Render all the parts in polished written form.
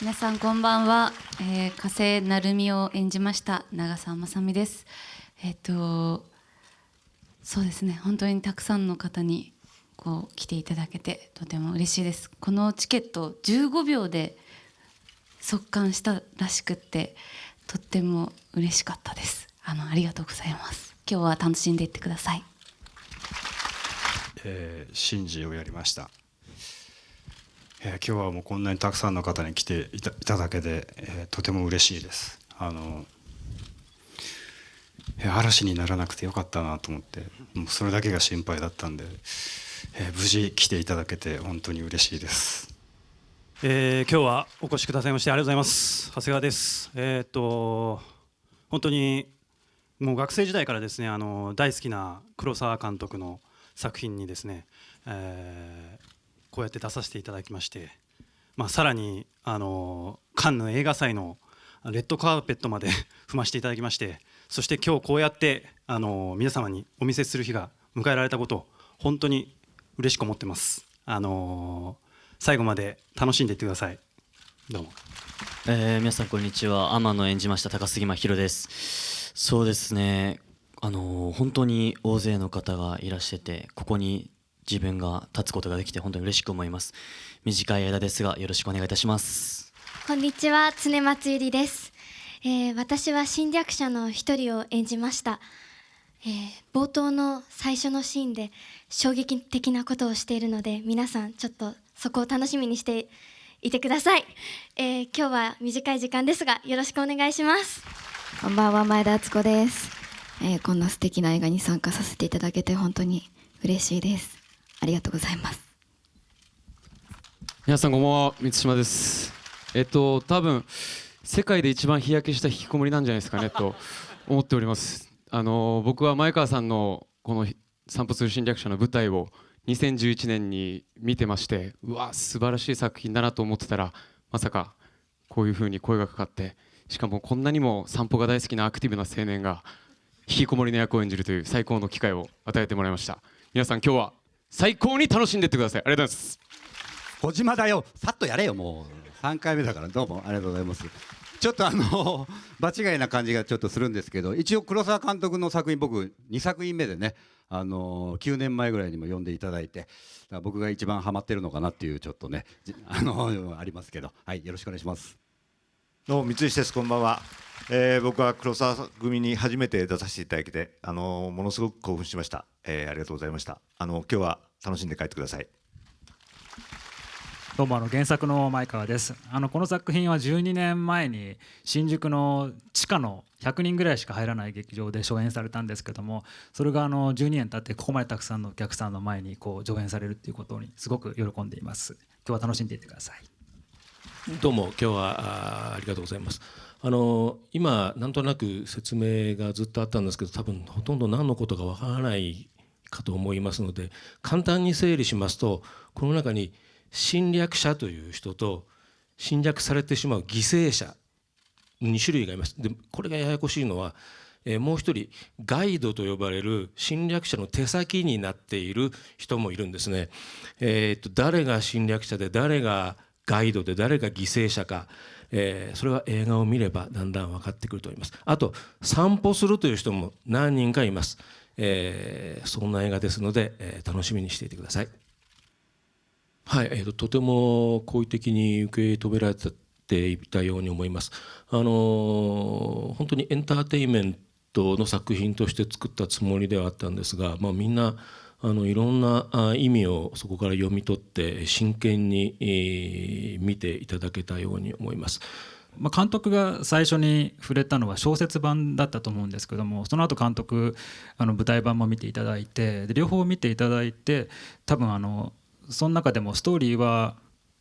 皆さんこんばんは、加瀬成美を演じました長澤まさみです。そうですね、本当にたくさんの方に来ていただけてとても嬉しいです。このチケット15秒で速完したらしくってとっても嬉しかったです。ありがとうございます。今日は楽しんでいってください。シンジをやりました。今日はもうこんなにたくさんの方に来ていただけで、とても嬉しいです。嵐にならなくてよかったなと思って、もうそれだけが心配だったんで、無事来ていただけて本当に嬉しいです。今日はお越しくださいましてありがとうございます。長谷川です。本当にもう学生時代からですね、大好きな黒澤監督の作品にですね、こうやって出させていただきまして、さらにカンヌ映画祭のレッドカーペットまで踏ませていただきまして、そして今日こうやって皆様にお見せする日が迎えられたことを本当に嬉しく思ってます。最後まで楽しんでいってください。どうも。皆さんこんにちは。天野を演じました高杉真宙です。そうですね、本当に大勢の方がいらしてて、ここに自分が立つことができて本当に嬉しく思います。短い間ですがよろしくお願いいたします。こんにちは、常松ゆりです。私は侵略者の一人を演じました。冒頭の最初のシーンで衝撃的なことをしているので、皆さんちょっとそこを楽しみにしていてください。今日は短い時間ですがよろしくお願いします。こんばんは、前田敦子です。こんな素敵な映画に参加させていただけて本当に嬉しいです。ありがとうございます。皆さんこんばんは、満島です。多分世界で一番日焼けした引きこもりなんじゃないですかねと思っております。僕は前川さんのこの散歩する侵略者の舞台を2011年に見てまして、うわ素晴らしい作品だなと思ってたら、まさかこういう風に声がかかって、しかもこんなにも散歩が大好きなアクティブな青年が引きこもりの役を演じるという最高の機会を与えてもらいました。皆さん今日は最高に楽しんでいってください。ありがとうございます。小島だよ、さっとやれよ。もう3回目だから。どうもありがとうございます。ちょっと場違いな感じがちょっとするんですけど、一応黒澤監督の作品僕2作品目でね、9年前ぐらいにも読んでいただいて、だから僕が一番ハマってるのかなっていうちょっとねありますけど、はい、よろしくお願いします。どうも三石です。こんばんは。僕は黒沢組に初めて出させていただいて、ものすごく興奮しました。ありがとうございました。今日は楽しんで帰ってください。どうも原作の前川です。この作品は12年前に新宿の地下の100人ぐらいしか入らない劇場で初演されたんですけども、それが12年経ってここまでたくさんのお客さんの前に上演されるっていうことにすごく喜んでいます。今日は楽しんでいってください。どうも今日はありがとうございます。今なんとなく説明がずっとあったんですけど、多分ほとんど何のことかわからないかと思いますので、簡単に整理しますと、この中に侵略者という人と侵略されてしまう犠牲者2種類がいます。でこれがややこしいのは、もう一人ガイドと呼ばれる侵略者の手先になっている人もいるんですね。誰が侵略者で誰がガイドで誰が犠牲者か、それは映画を見ればだんだん分かってくると思います。あと散歩するという人も何人かいます。そんな映画ですので、楽しみにしていてください。はい、とても好意的に受け止められていたように思います。本当にエンターテインメントの作品として作ったつもりではあったんですが、みんないろんな意味をそこから読み取って真剣に見ていただけたように思います。監督が最初に触れたのは小説版だったと思うんですけども、その後監督舞台版も見ていただいて、で両方見ていただいて、多分その中でもストーリーは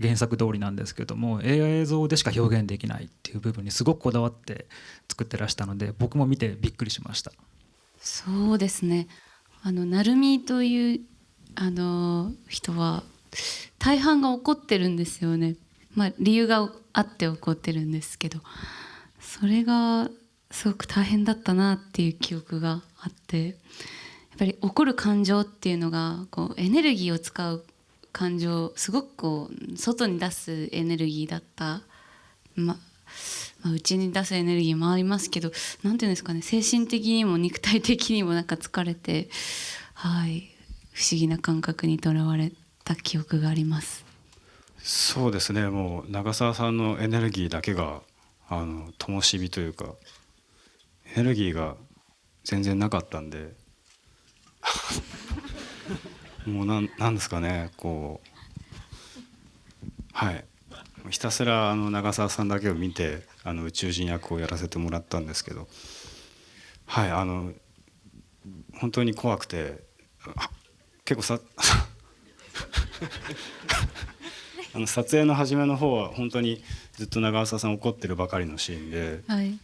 原作通りなんですけども、映像でしか表現できないっていう部分にすごくこだわって作ってらしたので、僕も見てびっくりしました。そうですね、成美という人は大半が怒ってるんですよね。理由があって怒ってるんですけど、それがすごく大変だったなっていう記憶があって、やっぱり怒る感情っていうのがエネルギーを使う感情、すごく外に出すエネルギーだったうちに出すエネルギーもありますけど、なんていうんですかね、精神的にも肉体的にもなんか疲れて、はい、不思議な感覚にとらわれた記憶があります。そうですね、もう長澤さんのエネルギーだけが灯火というか、エネルギーが全然なかったんでもうなんですかね、こう、はい、ひたすら長澤さんだけを見て宇宙人役をやらせてもらったんですけど、はい、本当に怖くて、結構撮影の初めの方は本当にずっと長澤さん怒ってるばかりのシーンで、はい、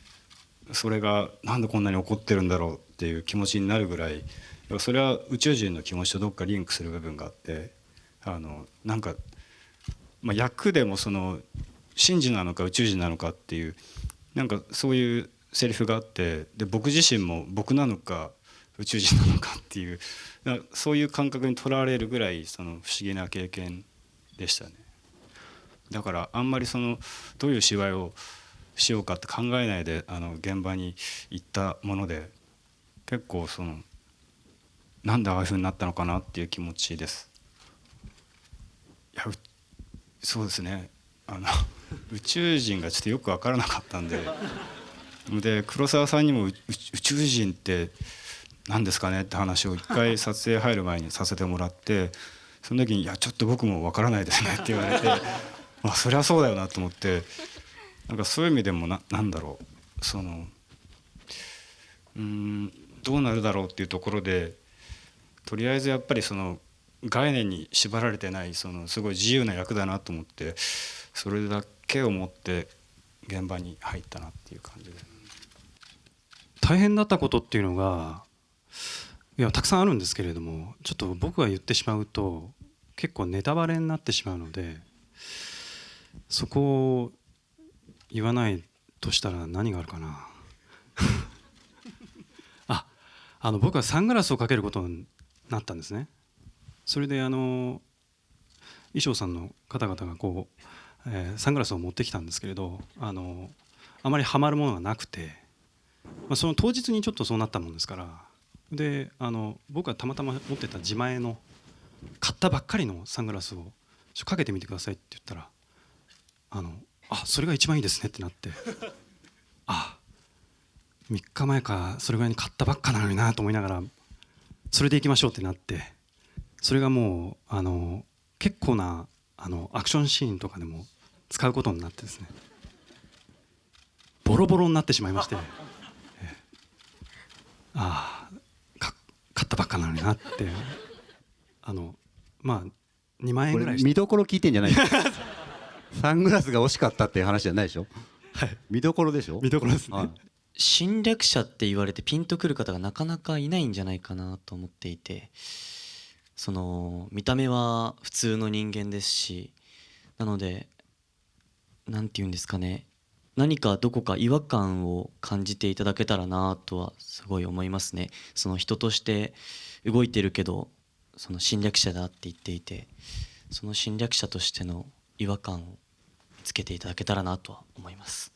それがなんでこんなに怒ってるんだろうっていう気持ちになるぐらい、それは宇宙人の気持ちとどっかリンクする部分があって、なんか、役でも神事なのか宇宙人なのかっていうなんかそういうセリフがあって、で僕自身も僕なのか宇宙人なのかっていうそういう感覚にとらわれるぐらい不思議な経験でしたね。だからあんまりどういう芝居をしようかって考えないで現場に行ったもので、結構なんでああいう風になったのかなっていう気持ちです。いやそうですね、宇宙人がちょっとよく分からなかったんで黒沢さんにも宇宙人って何ですかねって話を一回撮影入る前にさせてもらって、その時に「いやちょっと僕も分からないですね」って言われてそりゃそうだよなと思って、なんかそういう意味でもなんだろう、どうなるだろうっていうところで、とりあえずやっぱり概念に縛られてないすごい自由な役だなと思って、それだけを持って現場に入ったなっていう感じです。大変だったことっていうのがたくさんあるんですけれども、ちょっと僕が言ってしまうと結構ネタバレになってしまうので、そこを言わないとしたら何があるかな僕はサングラスをかけることになったんですね。それで衣装さんの方々がサングラスを持ってきたんですけれど、あまりハマるものがなくて、その当日にちょっとそうなったもんですから、で僕はたまたま持ってた自前の買ったばっかりのサングラスをかけてみてくださいって言ったら、それが一番いいですねってなって、3日前かそれぐらいに買ったばっかなのになと思いながら、それでいきましょうってなって、それがもう結構なアクションシーンとかでも使うことになってですね、ボロボロになってしまいまして、買ったばっかなのになって、2万円ぐらいして。見どころ聞いてんじゃないサングラスが惜しかったっていう話じゃないでしょ、はい、見どころでしょ。見どころですね、侵略者って言われてピンとくる方がなかなかいないんじゃないかなと思っていて、見た目は普通の人間ですし、なので何て言うんですかね、何かどこか違和感を感じていただけたらなとはすごい思いますね。人として動いてるけど侵略者だって言っていて、その侵略者としての違和感を見つけていただけたらなとは思います。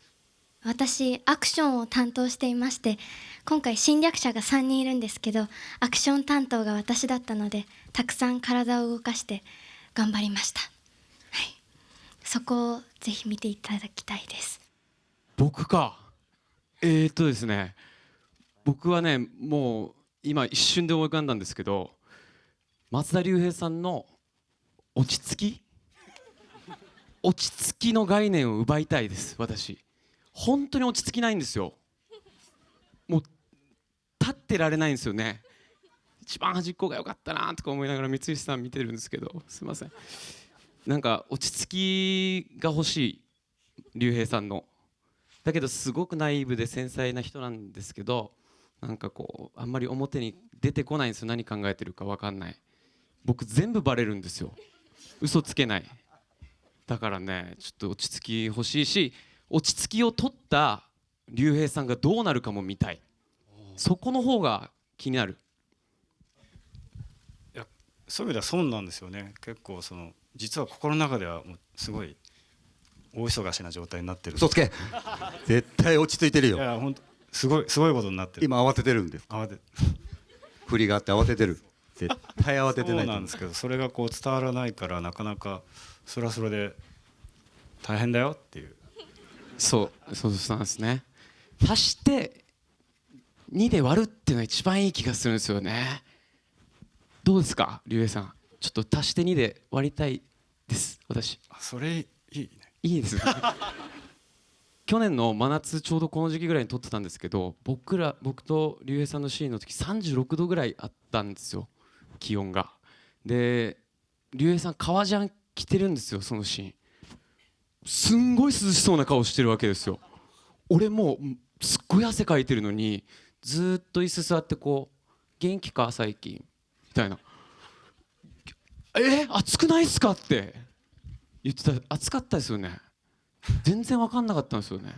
私アクションを担当していまして、今回侵略者が3人いるんですけど、アクション担当が私だったので、たくさん体を動かして頑張りました、はい、そこをぜひ見ていただきたいです。僕か、ですね、僕はね、もう今一瞬で思い浮かんだんですけど、松田龍平さんの落ち着きの概念を奪いたいです。私本当に落ち着きないんですよ。もう立ってられないんですよね。一番端っこが良かったなとか思いながら三石さん見てるんですけど、すいません、なんか落ち着きが欲しい龍平さんの。だけどすごくナイーブで繊細な人なんですけど、なんかあんまり表に出てこないんですよ。何考えてるか分かんない。僕全部バレるんですよ。嘘つけない。だからね、ちょっと落ち着き欲しいし、落ち着きを取った龍平さんがどうなるかも見たい。そこの方が気になる。いや、そういう意味では損なんですよね。結構実は心の中ではもうすごい大忙しな状態になってる。嘘つけ絶対落ち着いてるよ。いや本当すごいことになってる。今慌ててるんです。振りがあって慌ててる。絶対慌ててない。そうなんですけど、それがこう伝わらないから、なかなかそれはそれで大変だよっていう。そうなんですね。足して2で割るっていうのが一番いい気がするんですよね。どうですか、竜兵さん。ちょっと足して2で割りたいです、私。それいいね。いいですね。去年の真夏ちょうどこの時期ぐらいに撮ってたんですけど、僕と竜兵さんのシーンの時36度ぐらいあったんですよ、気温が。で竜兵さん革ジャン着てるんですよ、そのシーン。すんごい涼しそうな顔してるわけですよ。俺もうすっごい汗かいてるのにずっと椅子座ってこう「元気か最近」みたいな「暑くないっすか?」って言ってた。暑かったですよね。全然分かんなかったんですよね。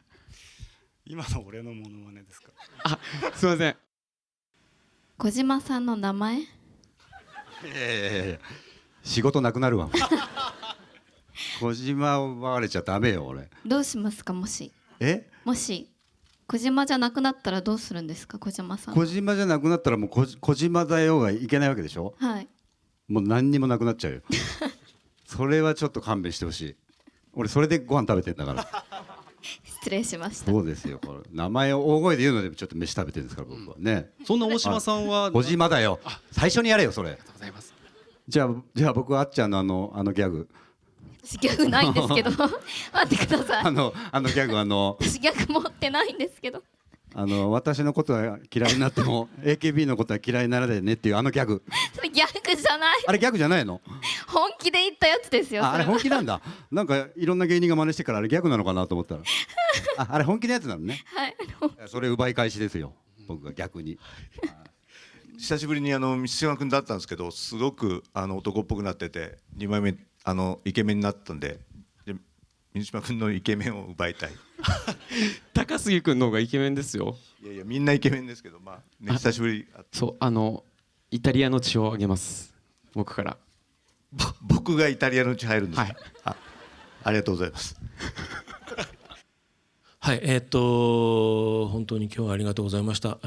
今の俺のモノマネですか。あ、すいません。小島さんの名前？いや仕事なくなるわ。小島を奪われちゃダメよ俺。どうしますか、もし小島じゃなくなったらどうするんですか、小島さん。小島じゃなくなったらもう小島だよがいけないわけでしょ。はい。もう何にもなくなっちゃうよ。それはちょっと勘弁してほしい。俺それでご飯食べてんだから。失礼しました。そうですよ。これ名前を大声で言うのでちょっと飯食べてるんですから僕はね。そんな大島さんは小島だよ。最初にやれよそれ。ありがとうございます。じゃあ僕はあっちゃんのあのギャグ。私ギャグないんですけど。待ってください。あのギャグ私ギャグ持ってないんですけど。私のことは嫌いになっても AKB のことは嫌いにならないでねっていうあのギャグ。それギャグじゃない。あれギャグじゃないの？本気で言ったやつですよ。あれ本気なんだ。なんかいろんな芸人が真似してからあれギャグなのかなと思ったらあれ本気のやつなのね。はい。それ奪い返しですよ僕が逆に。久しぶりに満島君だったんですけど、すごく男っぽくなってて2枚目イケメンになったんで、水島君のイケメンを奪いたい。高杉君の方がイケメンですよ。いやいやみんなイケメンですけど、まあ、ね、久しぶり。そうイタリアの血をあげます、僕から。僕がイタリアの血入るんですか。はい、ありがとうございます。はい、本当に今日はありがとうございました。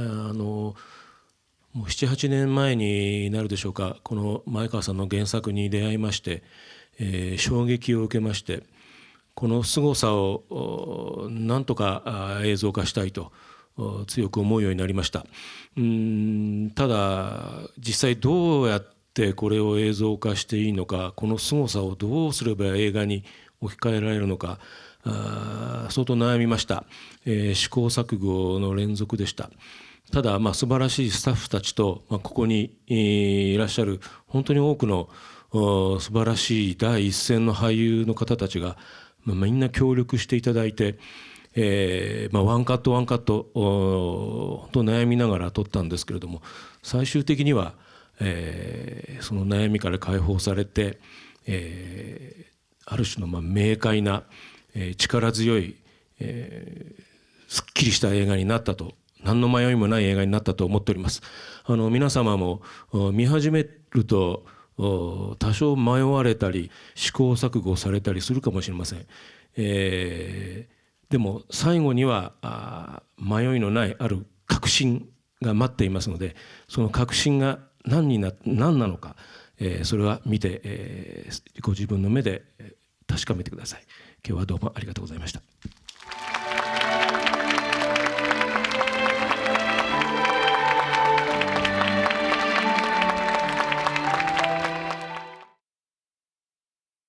もう7、8年前になるでしょうか、この前川さんの原作に出会いまして、衝撃を受けまして、この凄さをなんとか映像化したいと強く思うようになりました。ただ実際どうやってこれを映像化していいのか、この凄さをどうすれば映画に置き換えられるのか、相当悩みました。試行錯誤の連続でした。ただ素晴らしいスタッフたちと、ここにいらっしゃる本当に多くの素晴らしい第一線の俳優の方たちが、みんな協力していただいて、ワンカットワンカット本当悩みながら撮ったんですけれども、最終的には、その悩みから解放されて、ある種の明快な、力強い、すっきりした映画になったと、何の迷いもない映画になったと思っております。皆様も見始めると多少迷われたり試行錯誤されたりするかもしれません。でも最後には迷いのないある確信が待っていますので、その確信が何なのか、それは見て、ご自分の目で確かめてください。今日はどうもありがとうございました。